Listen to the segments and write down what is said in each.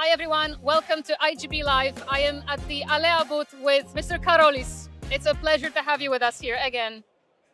Hi everyone, welcome to iGB Live. I am at the Alea booth with Mr. Karolis. It's a pleasure to have you with us here again.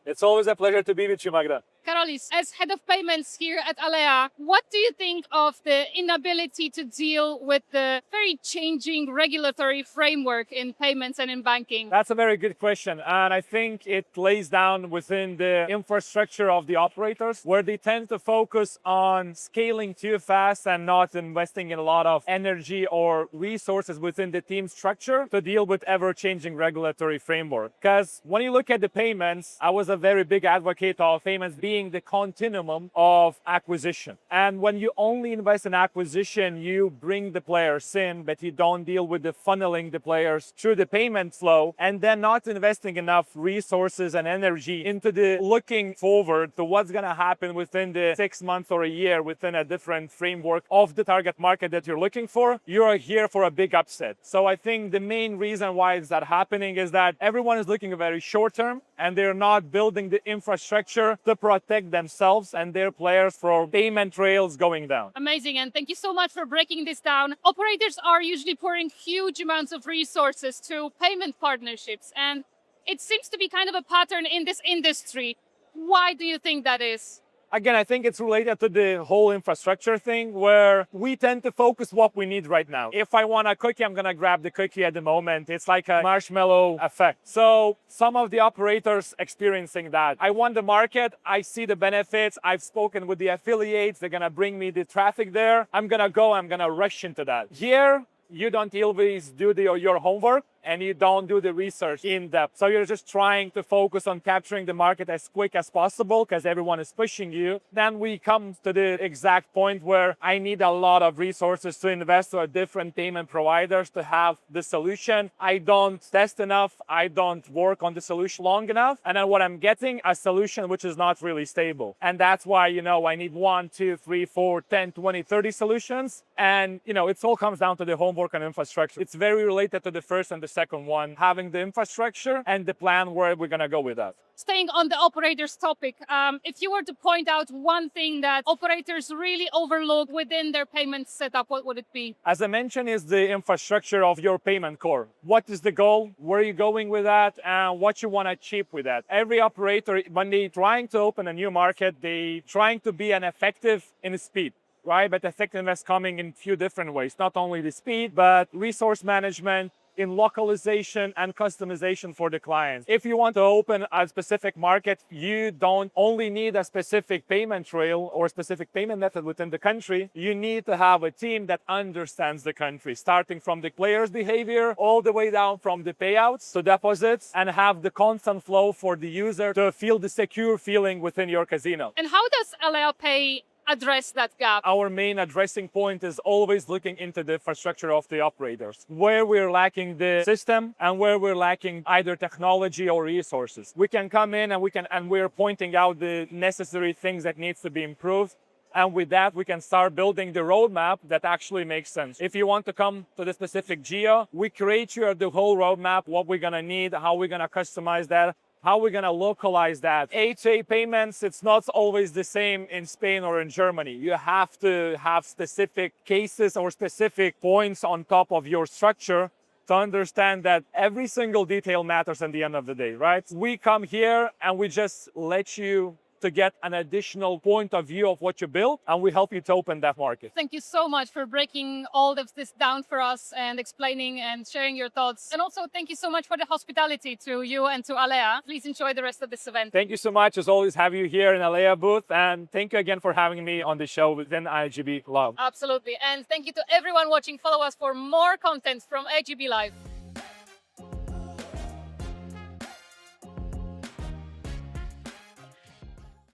It's always a pleasure to be with you, Magda. Karolis, as head of payments here at Alea, what do you think of the inability to deal with the very changing regulatory framework in payments and in banking? That's a very good question. And I think it lays down within the infrastructure of the operators, where they tend to focus on scaling too fast and not investing in a lot of energy or resources within the team structure to deal with ever-changing regulatory framework. Because when you look at the payments, I was a very big advocate of payments being the continuum of acquisition. And when you only invest in acquisition, you bring the players in, but you don't deal with the funneling the players through the payment flow, and then not investing enough resources and energy into the looking forward to what's going to happen within the 6 months or a year within a different framework of the target market that you're looking for, you're here for a big upset. So I think the main reason why is that happening is that everyone is looking very short term, and they're not building the infrastructure to protect themselves and their players from payment trails going down. Amazing, and thank you so much for breaking this down. Operators are usually pouring huge amounts of resources to payment partnerships, and it seems to be kind of a pattern in this industry. Why do you think that is? Again, I think it's related to the whole infrastructure thing, where we tend to focus what we need right now. If I want a cookie, I'm going to grab the cookie at the moment. It's like a marshmallow effect. So some of the operators experiencing that. I want the market. I see the benefits. I've spoken with the affiliates. They're going to bring me the traffic there. I'm going to rush into that. Here, you don't always do your homework, and you don't do the research in depth. So you're just trying to focus on capturing the market as quick as possible because everyone is pushing you. Then we come to the exact point where I need a lot of resources to invest to different payment providers to have the solution. I don't test enough. I don't work on the solution long enough. And then what I'm getting, a solution which is not really stable. And that's why, I need 1, 2, 3, 4, 10, 20, 30 solutions. And, it all comes down to the homework and infrastructure. It's very related to the first and the second one, having the infrastructure and the plan where we're going to go with that. Staying on the operators topic, if you were to point out one thing that operators really overlook within their payment setup, what would it be? As I mentioned, is the infrastructure of your payment core. What is the goal? Where are you going with that? And what you want to achieve with that? Every operator, when they're trying to open a new market, they trying to be an effective in speed. Right? But effectiveness coming in a few different ways, not only the speed, but resource management, in localization and customization for the clients. If you want to open a specific market, you don't only need a specific payment trail or specific payment method within the country. You need to have a team that understands the country, starting from the player's behavior all the way down from the payouts to deposits, and have the constant flow for the user to feel the secure feeling within your casino. And how does Alea Pay address that gap? Our main addressing point is always looking into the infrastructure of the operators, where we're lacking the system and where we're lacking either technology or resources. We can come in and we're pointing out the necessary things that needs to be improved. And with that, we can start building the roadmap that actually makes sense. If you want to come to the specific geo, we create you the whole roadmap, what we're going to need, how we're going to customize that, how we're going to localize that. A2A payments, it's not always the same in Spain or in Germany. You have to have specific cases or specific points on top of your structure to understand that every single detail matters at the end of the day, right? We come here and we just let you to get an additional point of view of what you build, and we help you to open that market. Thank you so much for breaking all of this down for us and explaining and sharing your thoughts. And also thank you so much for the hospitality to you and to Alea. Please enjoy the rest of this event. Thank you so much. As always, have you here in Alea booth, and thank you again for having me on the show within iGB Live. Absolutely. And thank you to everyone watching. Follow us for more content from iGB Live.